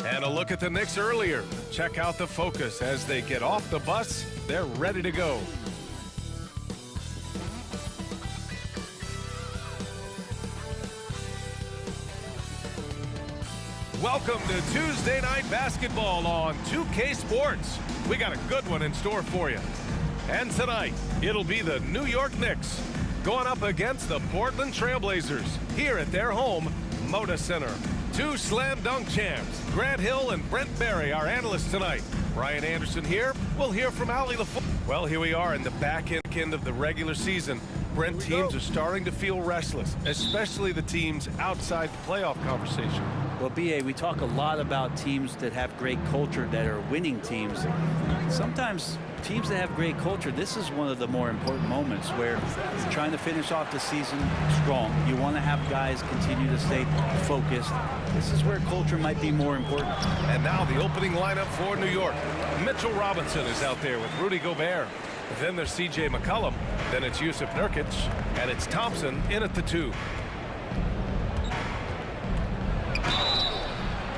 And a look at the Knicks earlier. Check out the focus as they get off the bus. They're ready to go. Welcome to Tuesday Night Basketball on 2K Sports. We got a good one in store for you. And tonight, it'll be the New York Knicks going up against the Portland Trail Blazers here at their home, Moda Center. Two slam dunk champs, Grant Hill and Brent Barry, our analysts tonight. Brian Anderson here. We'll hear from Allie the. Well, here we are in the back end of the regular season. Brent, teams are starting to feel restless, especially the teams outside the playoff conversation. Well, BA, we talk a lot about teams that have great culture, that are winning teams. Sometimes teams that have great culture, this is one of the more important moments where you're trying to finish off the season strong. You want to have guys continue to stay focused. This is where culture might be more important. And now the opening lineup for New York. Mitchell Robinson is out there with Rudy Gobert. Then there's C.J. McCollum. Then it's Yusuf Nurkic. And it's Thompson in at the 2.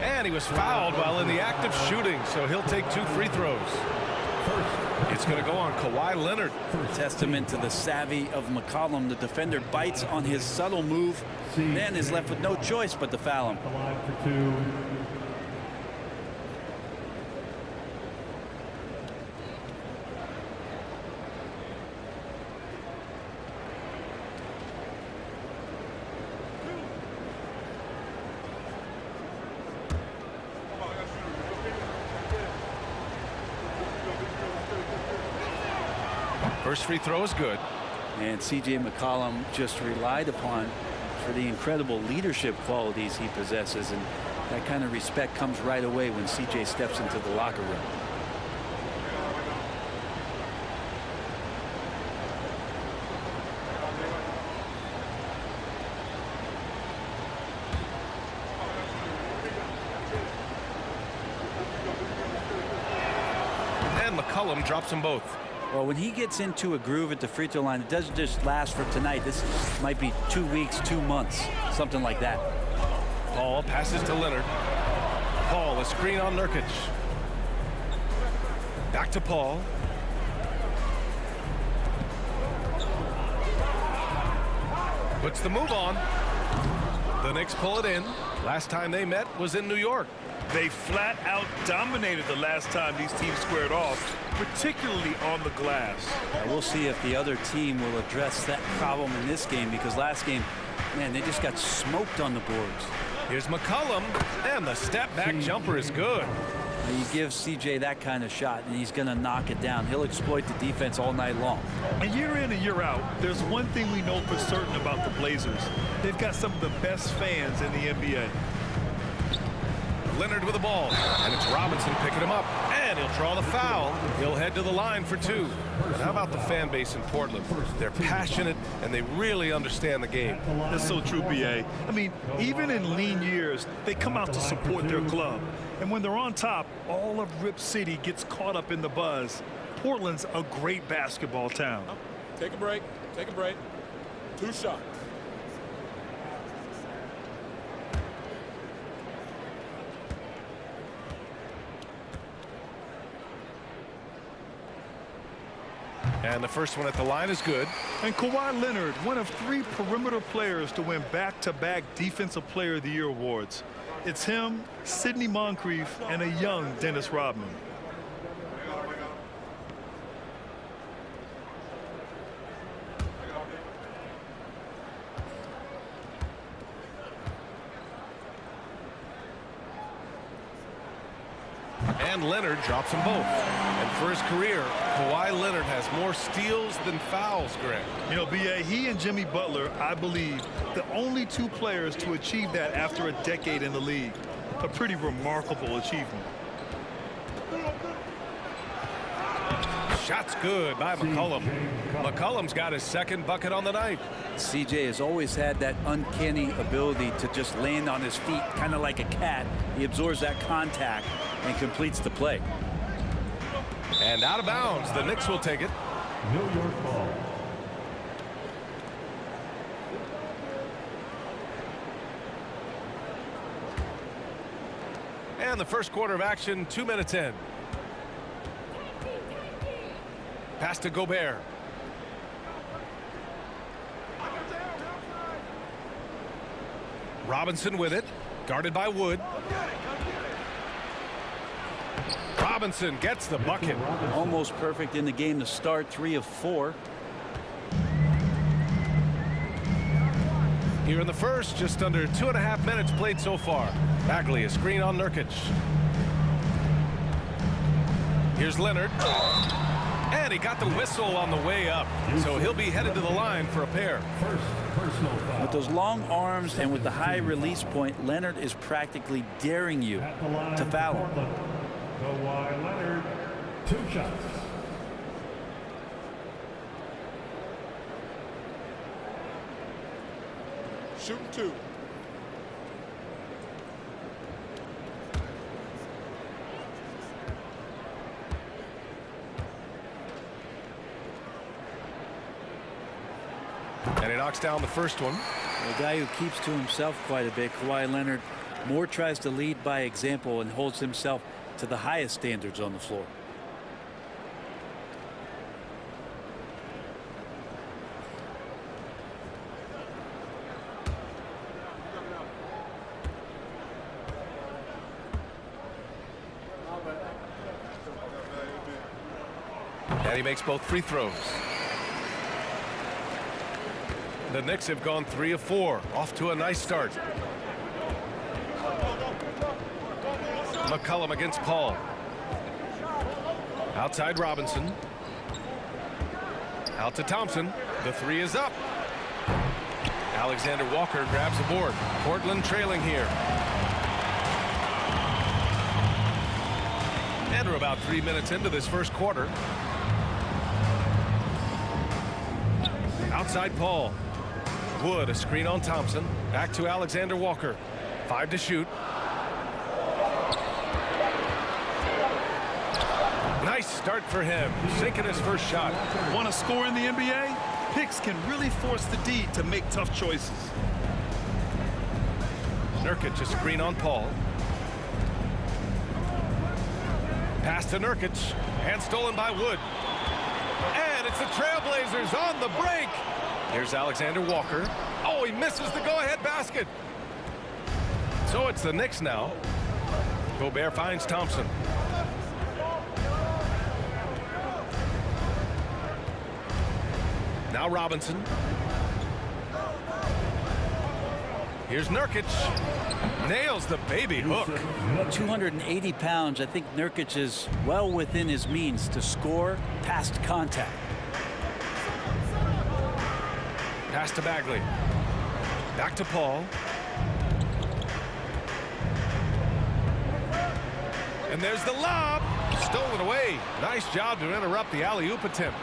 And he was fouled while in the act of shooting, so he'll take 2 free throws. It's going to go on Kawhi Leonard. Testament to the savvy of McCollum. The defender bites on his subtle move. Man is left with no choice but to foul him. First free throw is good. And C.J. McCollum just relied upon for the incredible leadership qualities he possesses. And that kind of respect comes right away when C.J. steps into the locker room. And McCollum drops them both. Well, when he gets into a groove at the free throw line, it doesn't just last for tonight. This might be 2 weeks, 2 months, something like that. Paul passes to Leonard. Paul, a screen on Nurkic. Back to Paul. Puts the move on. The Knicks pull it in. Last time they met was in New York. They flat out dominated the last time these teams squared off, particularly on the glass. We'll see if the other team will address that problem in this game, because last game, man, they just got smoked on the boards. Here's McCollum, and the step-back jumper is good. You give C.J. that kind of shot, and he's going to knock it down. He'll exploit the defense all night long. And year in and year out, there's one thing we know for certain about the Blazers. They've got some of the best fans in the NBA. Leonard with the ball, and it's Robinson picking him up, and he'll draw the foul. He'll head to the line for 2. But how about the fan base in Portland? They're passionate, and they really understand the game. That's so true, B.A. I mean, even in lean years, they come out to support their club. And when they're on top, all of Rip City gets caught up in the buzz. Portland's a great basketball town. Take a break. Take a break. 2 shots. And the first one at the line is good. And Kawhi Leonard, one of 3 perimeter players to win back-to-back Defensive Player of the Year awards. It's him, Sidney Moncrief, and a young Dennis Rodman. And Leonard drops them both. And for his career, Kawhi Leonard has more steals than fouls, Greg. You know, B.A., he and Jimmy Butler, I believe, the only 2 players to achieve that after a decade in the league. A pretty remarkable achievement. Shot's good by McCollum. McCollum's got his 2nd bucket on the night. CJ has always had that uncanny ability to just land on his feet, kind of like a cat. He absorbs that contact and completes the play. And out of bounds, the Knicks will take it. New York ball. And the first quarter of action, 2 minutes in. Pass to Gobert. Robinson with it, guarded by Wood. Robinson gets the bucket. Almost perfect in the game to start, 3 of 4. Here in the first, just under 2.5 minutes played so far. Bagley, a screen on Nurkic. Here's Leonard. And he got the whistle on the way up. So he'll be headed to the line for a pair. With those long arms and with the high release point, Leonard is practically daring you to foul him. Kawhi Leonard, 2 shots. Shooting 2. And he knocks down the first one. A guy who keeps to himself quite a bit, Kawhi Leonard, more tries to lead by example and holds himself to the highest standards on the floor. And he makes both free throws. The Knicks have gone 3 of 4, off to a nice start. McCollum against Paul. Outside Robinson. Out to Thompson. The 3 is up. Alexander Walker grabs the board. Portland trailing here. And we're about 3 minutes into this first quarter. Outside Paul. Wood, a screen on Thompson. Back to Alexander Walker. 5 to shoot. Nice start for him. Sinking his first shot. Want to score in the NBA? Picks can really force the D to make tough choices. Nurkic, a screen on Paul. Pass to Nurkic. And stolen by Wood. And it's the Trailblazers on the break. Here's Alexander Walker. Oh, he misses the go-ahead basket. So it's the Knicks now. Gobert finds Thompson. Now Robinson. Here's Nurkic. Nails the baby hook. 280 pounds. I think Nurkic is well within his means to score past contact. Pass to Bagley. Back to Paul. And there's the lob. Stolen away. Nice job to interrupt the alley-oop attempt.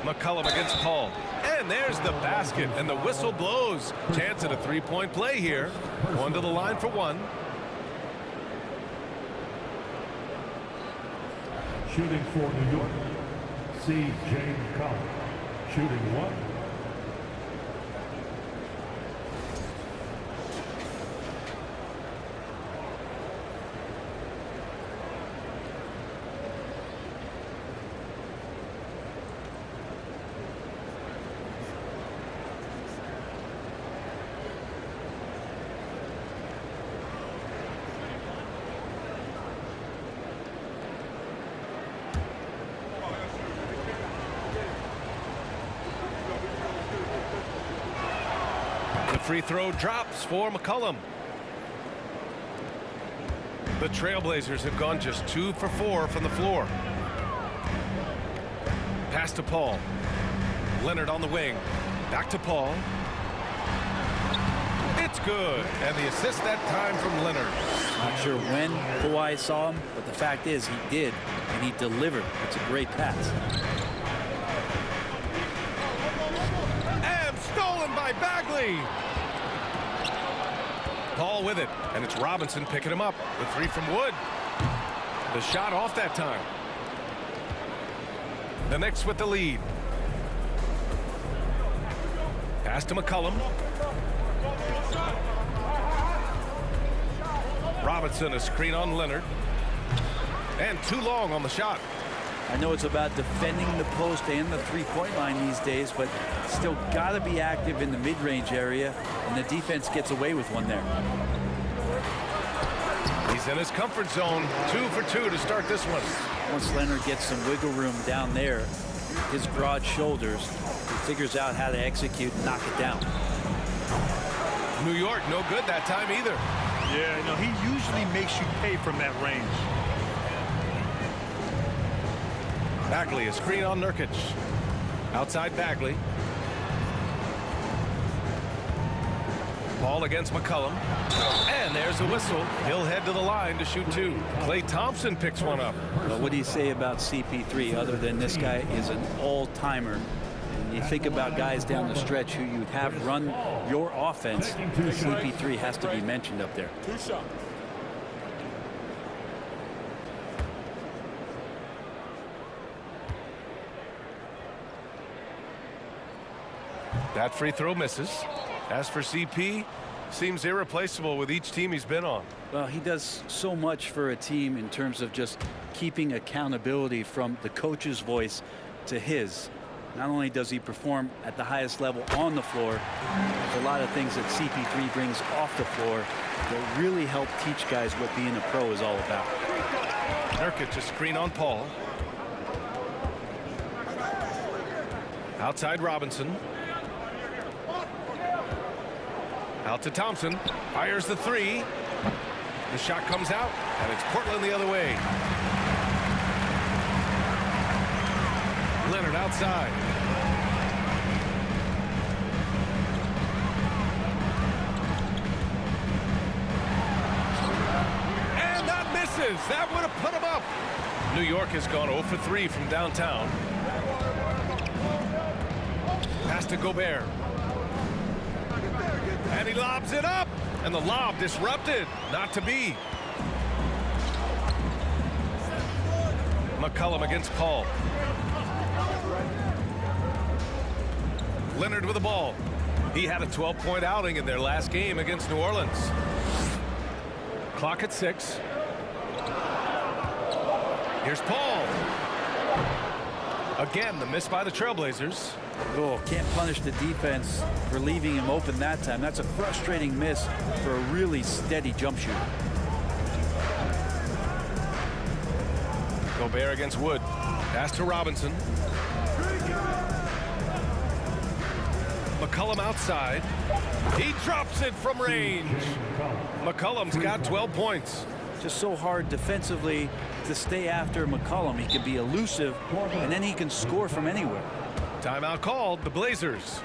McCollum against Paul. And there's the basket. And the whistle blows. Chance at a three-point play here. One to the line for one. Shooting for New York, C. James Collins. Shooting 1. Free throw drops for McCollum. The Trailblazers have gone just 2 for 4 from the floor. Pass to Paul. Leonard on the wing. Back to Paul. It's good. And the assist that time from Leonard. Not sure when Kawhi saw him, but the fact is he did, and he delivered. It's a great pass. And stolen by Bagley. Paul with it, and it's Robinson picking him up. The 3 from Wood. The shot off that time. The Knicks with the lead. Pass to McCollum. Robinson, a screen on Leonard. And too long on the shot. I know it's about defending the post and the three-point line these days, but still got to be active in the mid-range area, and the defense gets away with one there. He's in his comfort zone. 2 for 2 to start this one. Once Leonard gets some wiggle room down there, his broad shoulders, he figures out how to execute and knock it down. New York, no good that time either. Yeah, no, he usually makes you pay from that range. Bagley, a screen on Nurkic. Outside Bagley. Ball against McCollum. And there's a whistle. He'll head to the line to shoot 2. Klay Thompson picks one up. Well, what do you say about CP3 other than this guy is an all-timer? And you think about guys down the stretch who you'd have run your offense, CP3 has to be mentioned up there. 2 shots. That free throw misses. As for CP, seems irreplaceable with each team he's been on. Well, he does so much for a team in terms of just keeping accountability from the coach's voice to his. Not only does he perform at the highest level on the floor, there's a lot of things that CP3 brings off the floor that really help teach guys what being a pro is all about. Nurkic, a screen on Paul. Outside Robinson. Out to Thompson. Fires the 3. The shot comes out, and it's Portland the other way. Leonard outside. And that misses. That would have put him up. New York has gone 0 for 3 from downtown. Pass to Gobert. And he lobs it up. And the lob disrupted. Not to be. McCollum against Paul. Leonard with the ball. He had a 12-point outing in their last game against New Orleans. Clock at 6. Here's Paul. Again, the miss by the Trailblazers. Oh, can't punish the defense for leaving him open that time. That's a frustrating miss for a really steady jump shooter. Gobert against Wood. Pass to Robinson. McCollum outside. He drops it from range. McCollum's got 12 points. Just so hard defensively to stay after McCollum. He can be elusive, and then he can score from anywhere. Timeout called, the Blazers.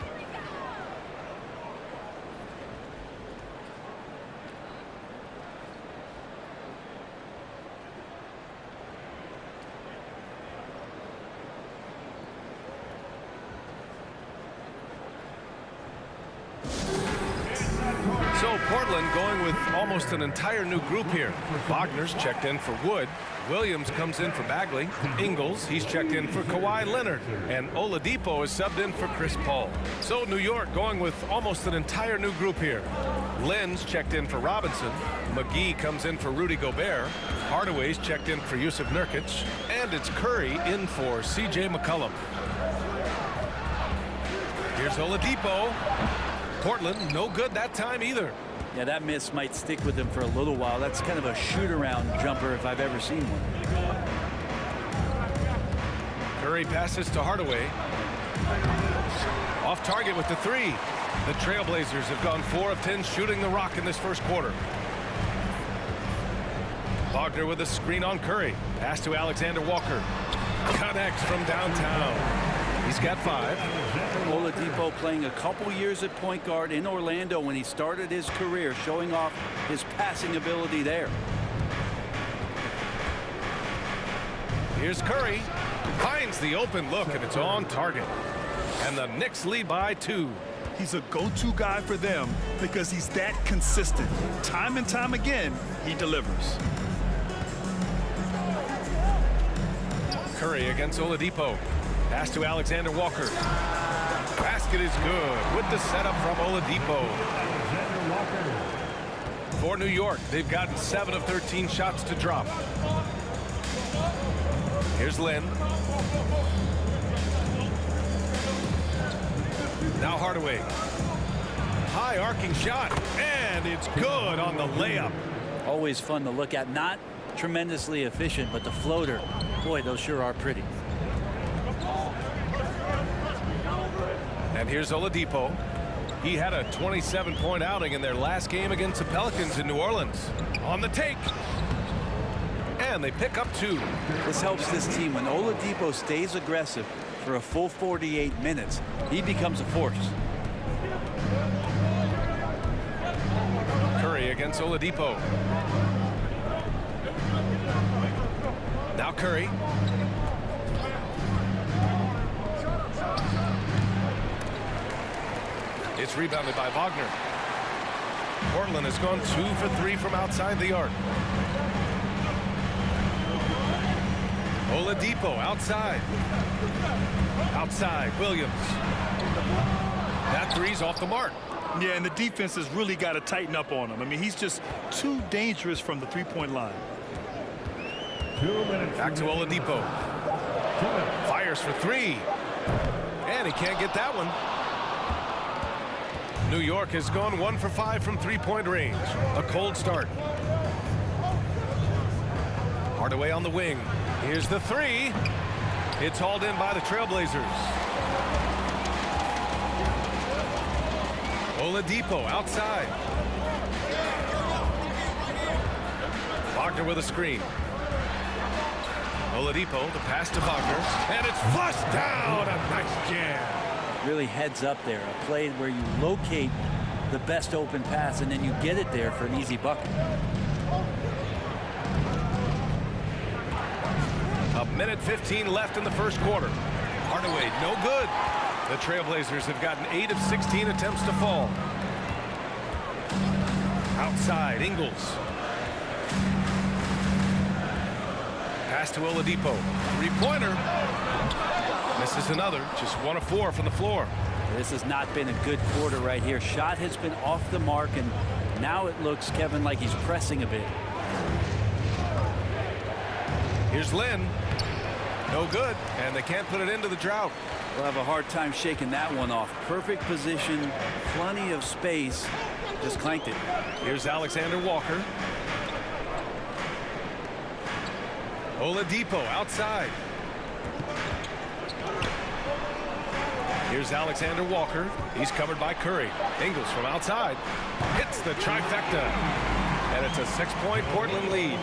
So Portland going with almost an entire new group here. Wagner's checked in for Wood. Williams comes in for Bagley. Ingles, he's checked in for Kawhi Leonard. And Oladipo is subbed in for Chris Paul. So New York going with almost an entire new group here. Lynn's checked in for Robinson. McGee comes in for Rudy Gobert. Hardaway's checked in for Yusuf Nurkic. And it's Curry in for C.J. McCollum. Here's Oladipo. Portland, no good that time either. Yeah, that miss might stick with him for a little while. That's kind of a shoot-around jumper if I've ever seen one. Curry passes to Hardaway. Off target with the 3. The Trailblazers have gone 4 of 10 shooting the rock in this first quarter. Wagner with a screen on Curry. Pass to Alexander Walker. Connects from downtown. He's got 5. Oladipo playing a couple years at point guard in Orlando when he started his career, showing off his passing ability there. Here's Curry. Finds the open look, and it's on target. And the Knicks lead by 2. He's a go-to guy for them because he's that consistent. Time and time again, he delivers. Curry against Oladipo. Pass to Alexander Walker. Basket is good with the setup from Oladipo. For New York, they've gotten 7 of 13 shots to drop. Here's Lynn. Now Hardaway. High arcing shot, and it's good on the layup. Always fun to look at. Not tremendously efficient, but the floater, boy, those sure are pretty. And here's Oladipo. He had a 27-point outing in their last game against the Pelicans in New Orleans. On the take. And they pick up 2. This helps this team. When Oladipo stays aggressive for a full 48 minutes, he becomes a force. Curry against Oladipo. Now Curry. It's rebounded by Wagner. Portland has gone 2 for 3 from outside the arc. Oladipo outside. Outside, Williams. That three's off the mark. Yeah, and the defense has really got to tighten up on him. I mean, he's just too dangerous from the three-point line. 2 minutes. Back to Oladipo. Fires for 3. And he can't get that one. New York has gone 1 for 5 from three-point range. A cold start. Hardaway on the wing. Here's the 3. It's hauled in by the Trailblazers. Oladipo outside. Wagner with a screen. Oladipo, the pass to Wagner, and it's flushed down. A nice jam. Really heads up there. A play where you locate the best open pass and then you get it there for an easy bucket. A minute 15 left in the first quarter. Hardaway, no good. The Trailblazers have gotten 8 of 16 attempts to fall. Outside, Ingles. Pass to Oladipo. Three-pointer. Misses another. Just 1 of 4 from the floor. This has not been a good quarter right here. Shot has been off the mark, and now it looks, Kevin, like he's pressing a bit. Here's Lynn. No good, and they can't put it into the drought. We'll have a hard time shaking that one off. Perfect position, plenty of space. Just clanked it. Here's Alexander Walker. Oladipo outside. Here's Alexander Walker. He's covered by Curry. Ingles from outside. Hits the trifecta. And it's a 6-point Portland lead.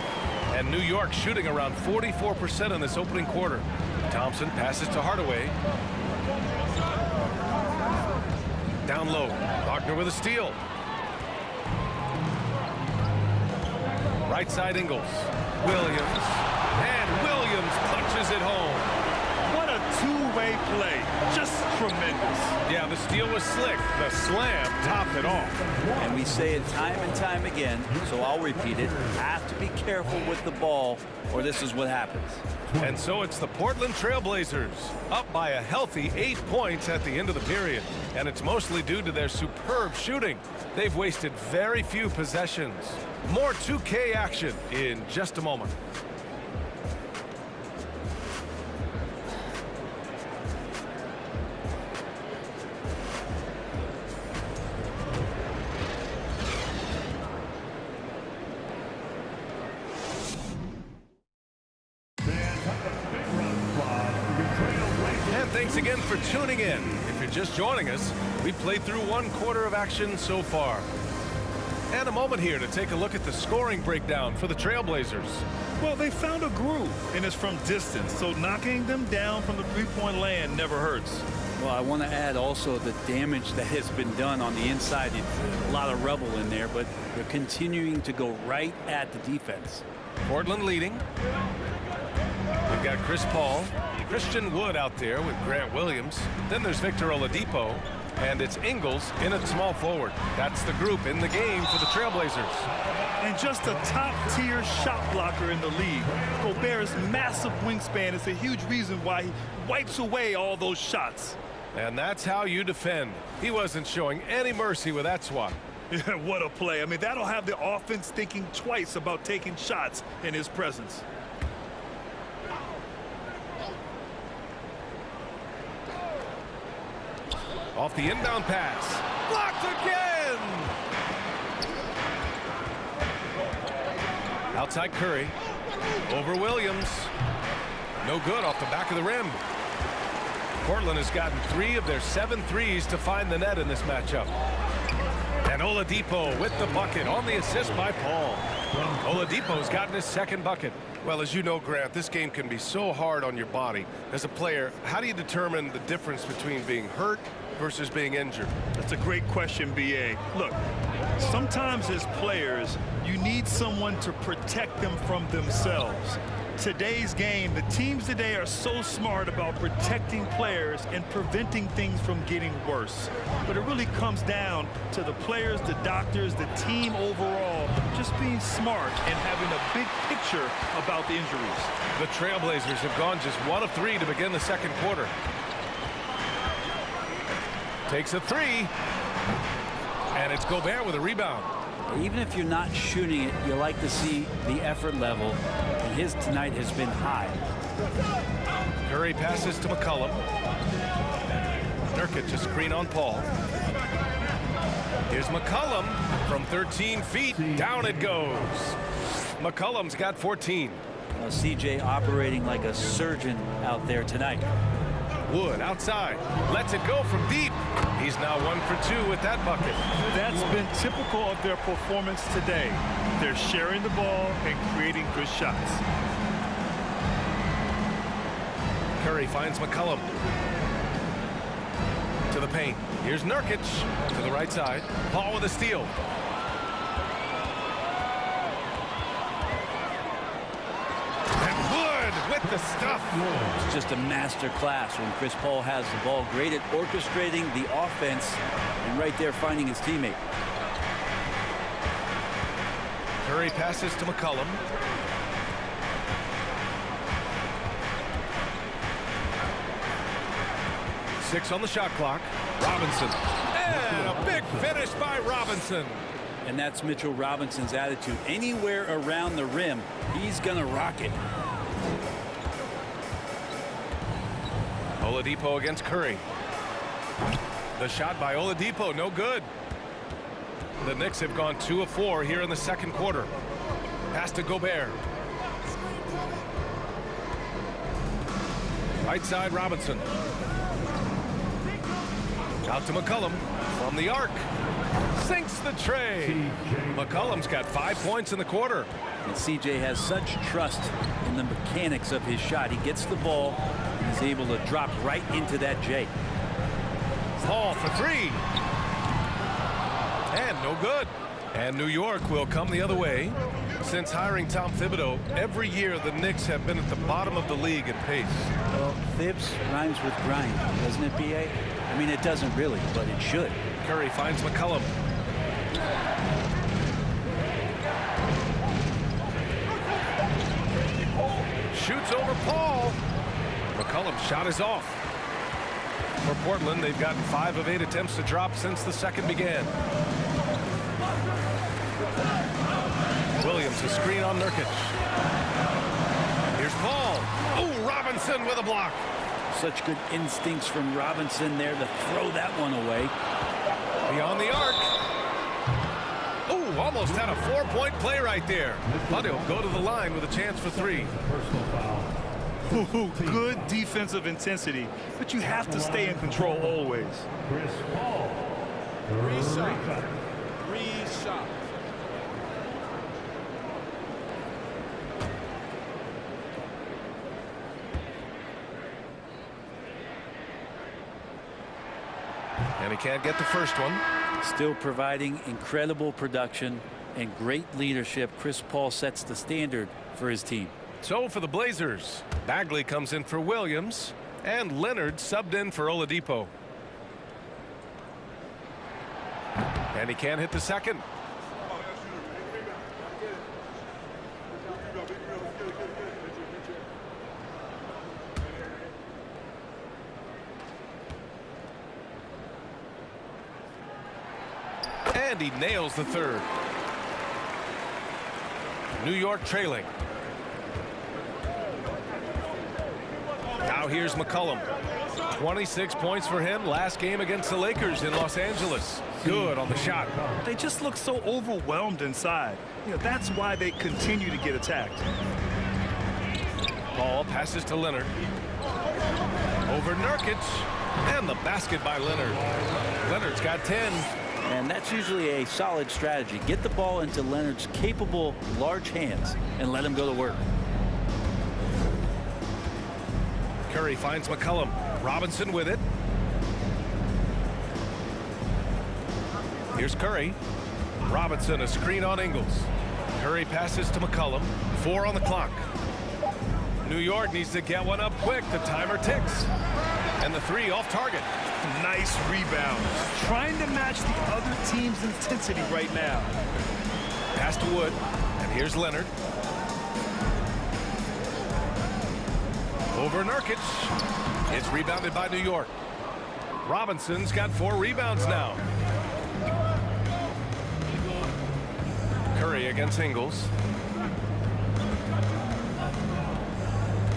And New York shooting around 44% in this opening quarter. Thompson passes to Hardaway. Down low. Wagner with a steal. Right side Ingles. Williams. And Williams punches it home. What a two-way play. Just tremendous. Yeah, the steal was slick. The slam topped it off. And we say it time and time again, so I'll repeat it. Have to be careful with the ball, or this is what happens. And so it's the Portland Trailblazers up by a healthy 8 points at the end of the period. And it's mostly due to their superb shooting. They've wasted very few possessions. More 2K action in just a moment. Thanks again for tuning in. If you're just joining us, we played through 1 quarter of action so far. And a moment here to take a look at the scoring breakdown for the Trailblazers. Well, they found a groove, and it's from distance, so knocking them down from the three-point land never hurts. Well, I want to add also the damage that has been done on the inside. A lot of rubble in there, but they're continuing to go right at the defense. Portland leading. We've got Chris Paul, Christian Wood out there with Grant Williams. Then there's Victor Oladipo, and it's Ingles in at small forward. That's the group in the game for the Trailblazers. And just a top-tier shot blocker in the league. Gobert's massive wingspan is a huge reason why he wipes away all those shots. And that's how you defend. He wasn't showing any mercy with that swat. Yeah, what a play. I mean, that'll have the offense thinking twice about taking shots in his presence. Off the inbound pass. Blocked again! Outside Curry. Over Williams. No good off the back of the rim. Portland has gotten 3 of their 7 threes to find the net in this matchup. And Oladipo with the bucket on the assist by Paul. Oladipo's gotten his second bucket. Well, as you know, Grant, this game can be so hard on your body. As a player, how do you determine the difference between being hurt versus being injured? That's a great question, B.A. Look, sometimes as players, you need someone to protect them from themselves. Today's game, the teams today are so smart about protecting players and preventing things from getting worse. But it really comes down to the players, the doctors, the team overall, just being smart and having a big picture about the injuries. The Trailblazers have gone just 1 of 3 to begin the second quarter. Takes a 3. And it's Gobert with a rebound. Even if you're not shooting it, you like to see the effort level, and his tonight has been high. Curry passes to McCollum. Nurkic a screen on Paul. Here's McCollum from 13 feet. Down it goes. McCollum's got 14. CJ operating like a surgeon out there tonight. Wood outside. Lets it go from deep. He's now 1 for 2 with that bucket. That's been typical of their performance today. They're sharing the ball and creating good shots. Curry finds McCollum. To the paint. Here's Nurkic to the right side. Paul with a steal. And Wood with the stuff. It's just a master class when Chris Paul has the ball. Great at orchestrating the offense and right there finding his teammate. Curry passes to McCollum. Six on the shot clock. Robinson. And a big finish by Robinson. And that's Mitchell Robinson's attitude. Anywhere around the rim, he's going to rock it. Oladipo against Curry. The shot by Oladipo, no good. The Knicks have gone 2 of 4 here in the second quarter. Pass to Gobert. Right side, Robinson. Out to McCollum from the arc. Sinks the tray. McCollum's got 5 points in the quarter. And CJ has such trust in the mechanics of his shot. He gets the ball and is able to drop right into that J. Paul for 3. And no good. And New York will come the other way. Since hiring Tom Thibodeau, every year the Knicks have been at the bottom of the league in pace. Well, Thibs rhymes with grind, doesn't it, B.A.? I mean, it doesn't really, but it should. Curry finds McCollum. Shoots over Paul. McCollum's shot is off. For Portland, they've gotten 5 of 8 attempts to drop since the second began. Williams, a screen on Nurkic. Here's Paul. Oh, Robinson with a block. Such good instincts from Robinson there to throw that one away. Beyond the arc. Oh, almost had a 4-point play right there. But he'll go to the line with a chance for 3. Personal foul. Good defensive intensity, but you have to stay in control always. Chris Paul. 3 shots. 3 shots. And he can't get the first one. Still providing incredible production and great leadership. Chris Paul sets the standard for his team. So for the Blazers, Bagley comes in for Williams, and Leonard subbed in for Oladipo. And he can't hit the second. And he nails the third. New York trailing. Now here's McCollum. 26 points for him last game against the Lakers in Los Angeles. Good on the shot. They just look so overwhelmed inside. You know, that's why they continue to get attacked. Ball passes to Leonard. Over Nurkic. And the basket by Leonard. Leonard's got 10. And that's usually a solid strategy. Get the ball into Leonard's capable, large hands and let him go to work. Curry finds McCollum. Robinson with it. Here's Curry. Robinson, a screen on Ingles. Curry passes to McCollum. 4 on the clock. New York needs to get one up quick. The timer ticks. And the 3 off target. Nice rebound. Trying to match the other team's intensity right now. Pass to Wood. And here's Leonard. Over Nurkic. It's rebounded by New York. Robinson's got 4 rebounds now. Curry against Ingles.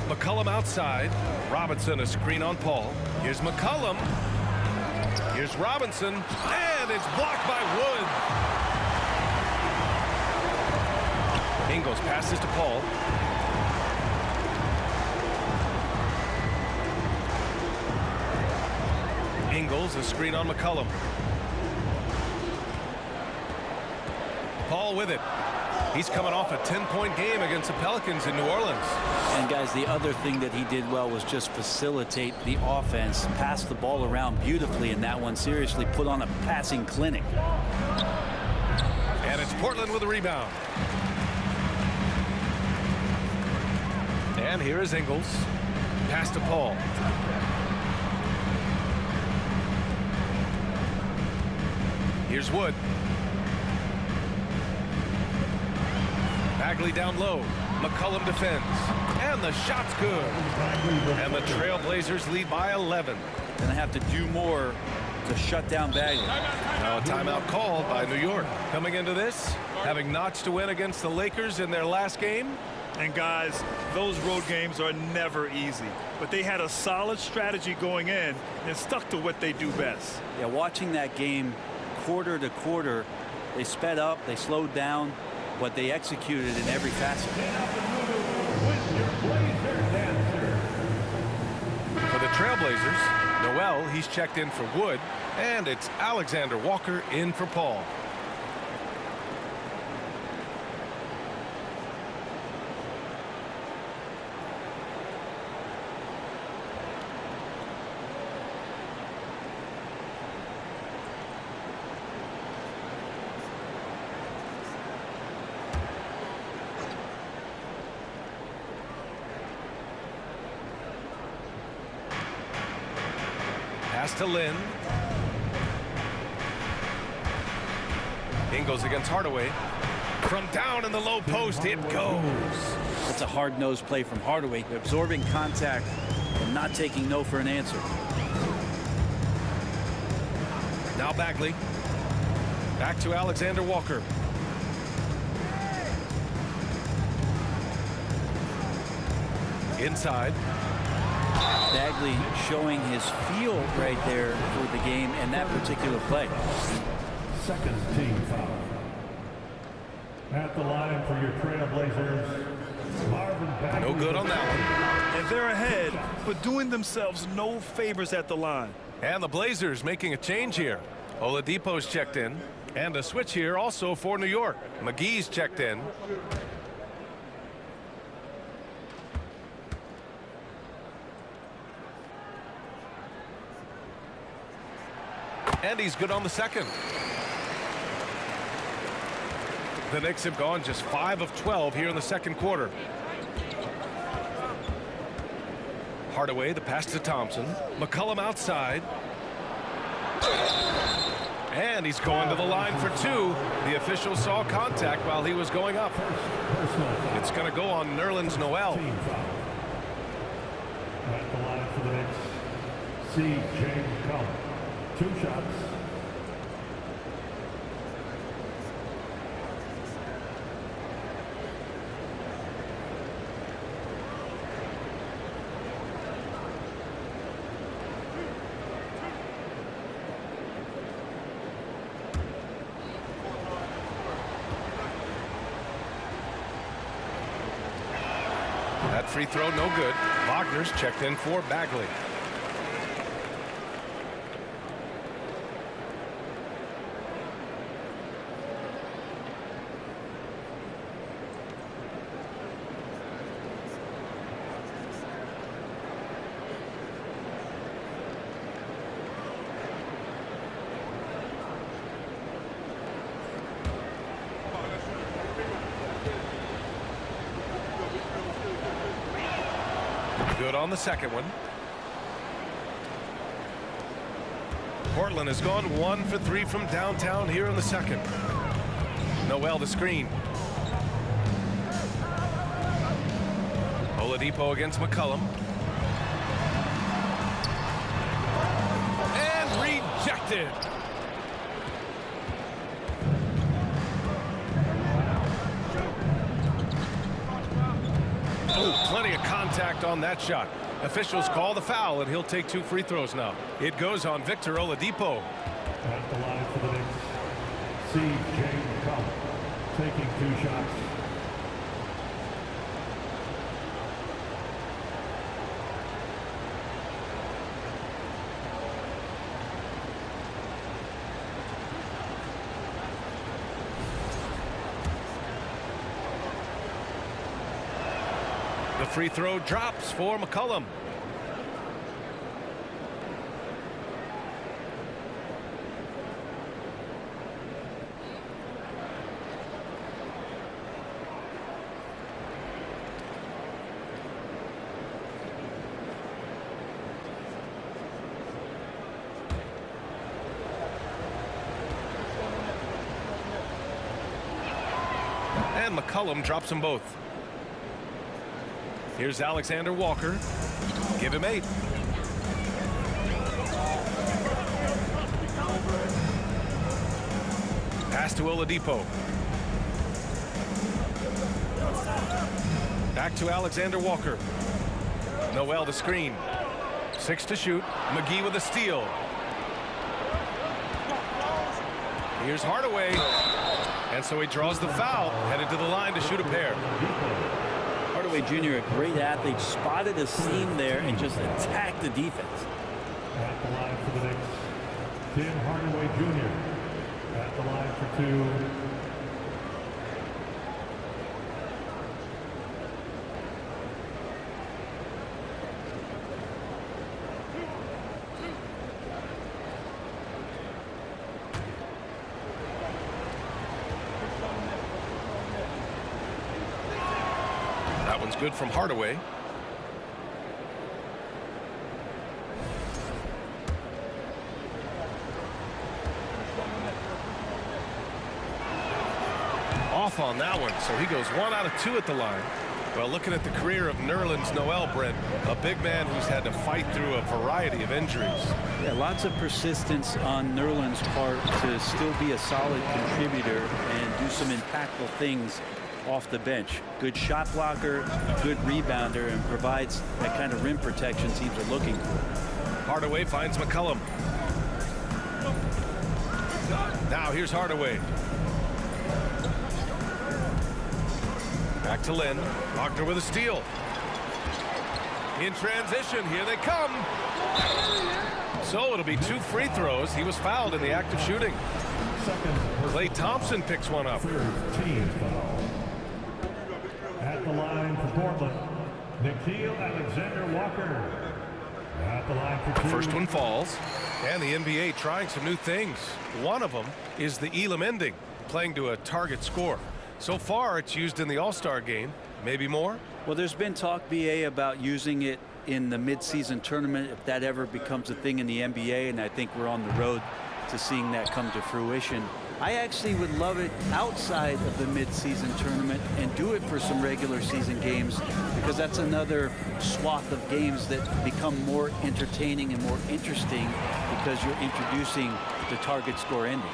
McCollum outside. Robinson, a screen on Paul. Here's McCollum. Here's Robinson. And it's blocked by Wood. Ingles passes to Paul. Ingles, a screen on McCollum. Paul with it. He's coming off a 10-point game against the Pelicans in New Orleans. And guys, the other thing that he did well was just facilitate the offense, pass the ball around beautifully in that one. Seriously put on a passing clinic. And it's Portland with a rebound. And here is Ingles. Pass to Paul. Here's Wood. Bagley down low. McCollum defends. And the shot's good. And the Trailblazers lead by 11. Gonna have to do more to shut down Bagley. Now a timeout called by New York. Coming into this, having notched a win against the Lakers in their last game. And guys, those road games are never easy. But they had a solid strategy going in and stuck to what they do best. Yeah, watching that game quarter to quarter, they sped up, they slowed down, but they executed in every facet. For the Trailblazers, Noel, he's checked in for Wood, and it's Alexander Walker in for Paul. Pass to Lynn. Ingles against Hardaway. From down in the low post, it goes. That's a hard-nosed play from Hardaway, absorbing contact and not taking no for an answer. Now Bagley. Back to Alexander Walker. Inside. Bagley showing his feel right there for the game and that particular play. Second team foul. At the line for your Trailblazers, Marvin Bagley. No good on that one. And they're ahead, but doing themselves no favors at the line. And the Blazers making a change here. Oladipo's checked in. And a switch here also for New York. McGee's checked in. And he's good on the second. The Knicks have gone just 5 of 12 here in the second quarter. Hardaway, the pass to Thompson. McCollum outside. And he's going to the line for 2. The official saw contact while he was going up. It's going to go on Nerlens Noel. At the line for the Knicks, C. James Cullen. 2 shots. That free throw no good. Wagner's checked in for Bagley. Good on the second one. Portland has gone 1 for 3 from downtown here in the second. Noel the screen. Oladipo against McCollum. And rejected. Oh, plenty of contact on that shot. Officials call the foul, and he'll take 2 free throws now. It goes on Victor Oladipo. At the line for the Knicks, C.J. McCollum, taking 2 shots. The free throw drops for McCollum. And McCollum drops them both. Here's Alexander Walker. Give him 8. Pass to Oladipo. Back to Alexander Walker. Noel the screen. 6 to shoot. McGee with a steal. Here's Hardaway. And so he draws the foul, headed to the line to shoot a pair. Hardaway Jr., a great athlete, spotted a seam there and just attacked the defense. At the line for the Knicks, Tim Hardaway Jr. At the line for 2. That one's good from Hardaway. Off on that one, so he goes 1 out of 2 at the line. Well, looking at the career of Nerlens Noel, Brent, a big man who's had to fight through a variety of injuries. Yeah, lots of persistence on Nerlens' part to still be a solid contributor and do some impactful things off the bench. Good shot blocker, good rebounder, and provides that kind of rim protection teams are looking for. Hardaway finds McCollum. Now here's Hardaway. Back to Lynn. Wagner with a steal. In transition, here they come. So it'll be 2 free throws. He was fouled in the act of shooting. Klay Thompson picks one up. Team foul. At the line for Portland, Nickeil Alexander-Walker. At the line for 2. First one falls. And the NBA trying some new things. One of them is the Elam ending, playing to a target score. So far, it's used in the All-Star game. Maybe more? Well, there's been talk, BA, about using it in the midseason tournament if that ever becomes a thing in the NBA, and I think we're on the road to seeing that come to fruition. I actually would love it outside of the midseason tournament and do it for some regular season games, because that's another swath of games that become more entertaining and more interesting because you're introducing the target score ending.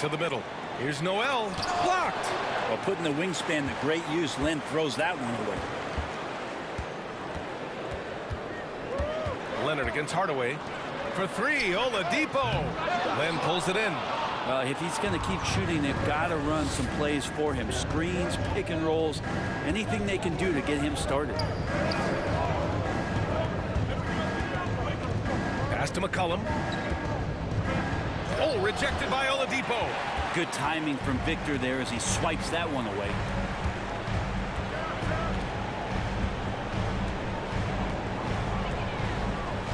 To the middle. Here's Noel. Blocked. Well, putting the wingspan to great use, Len throws that one away. Leonard against Hardaway. For 3, Oladipo. Len pulls it in. Well, if he's going to keep shooting, they've got to run some plays for him. Screens, pick and rolls, anything they can do to get him started. Pass to McCollum. Oh, rejected by Oladipo. Good timing from Victor there as he swipes that one away.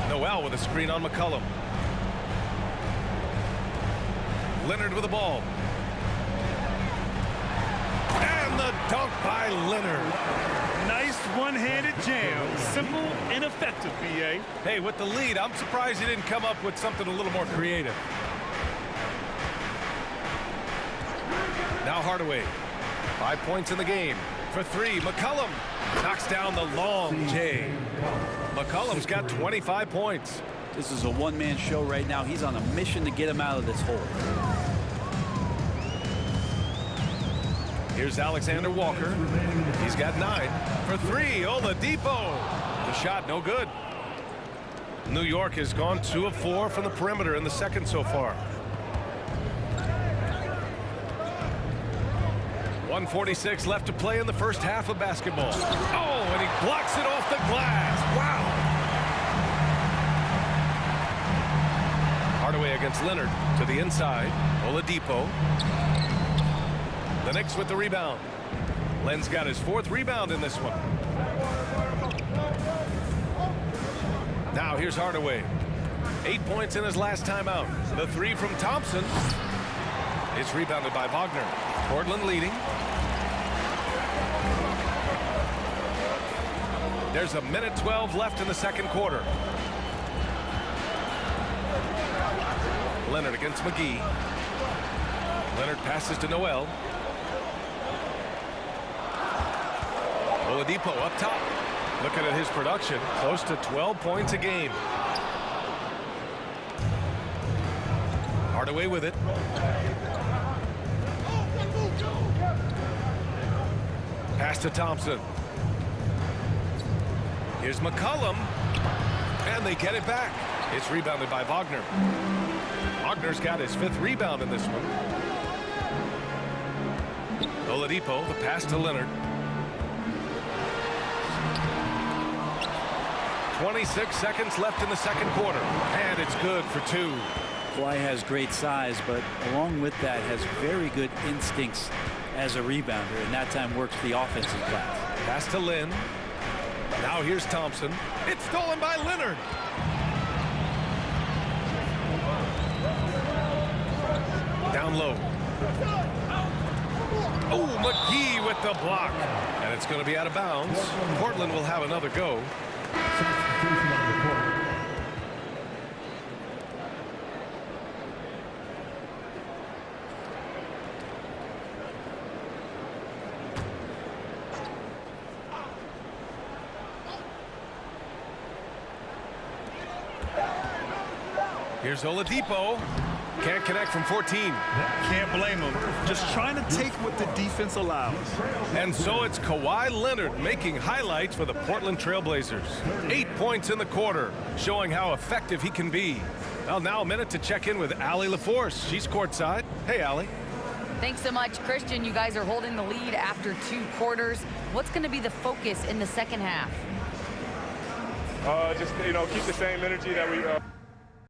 Noel with a screen on McCollum. Leonard with the ball. And the dunk by Leonard. Nice one-handed jam. Simple and effective, B.A. Hey, with the lead, I'm surprised he didn't come up with something a little more creative. Now Hardaway. 5 points in the game. For three, McCollum knocks down the long J. McCollum's got 25 points. This is a one-man show right now. He's on a mission to get him out of this hole. Here's Alexander Walker. He's got 9. For three, Oladipo. The shot no good. New York has gone 2 of 4 from the perimeter in the second so far. 1:46 left to play in the first half of basketball. Oh, and he blocks it off the glass. Wow. Hardaway against Leonard to the inside. Oladipo. The Knicks with the rebound. Len's got his 4th rebound in this one. Now here's Hardaway. 8 points in his last time out. The three from Thompson. It's rebounded by Wagner. Portland leading. There's 1:12 left in the second quarter. Leonard against McGee. Leonard passes to Noel. Oladipo up top. Looking at his production, close to 12 points a game. Hardaway with it. Pass to Thompson. Here's McCollum. And they get it back. It's rebounded by Wagner. Wagner's got his 5th rebound in this one. Oladipo, the pass to Leonard. 26 seconds left in the second quarter. And it's good for 2. Kawhi has great size, but along with that has very good instincts as a rebounder, and that time works the offensive class. Pass to Lynn. Now here's Thompson. It's stolen by Leonard. Down low. Oh, McGee with the block. And it's going to be out of bounds. Portland will have another go. Substitution on the court. Here's Oladipo. Can't connect from 14. Can't blame him. Just trying to take what the defense allows. And so it's Kawhi Leonard making highlights for the Portland Trailblazers. 8 points in the quarter, showing how effective he can be. Well, now a minute to check in with Allie LaForce. She's courtside. Hey, Allie. Thanks so much, Christian. You guys are holding the lead after 2 quarters. What's going to be the focus in the second half? Just, keep the same energy that we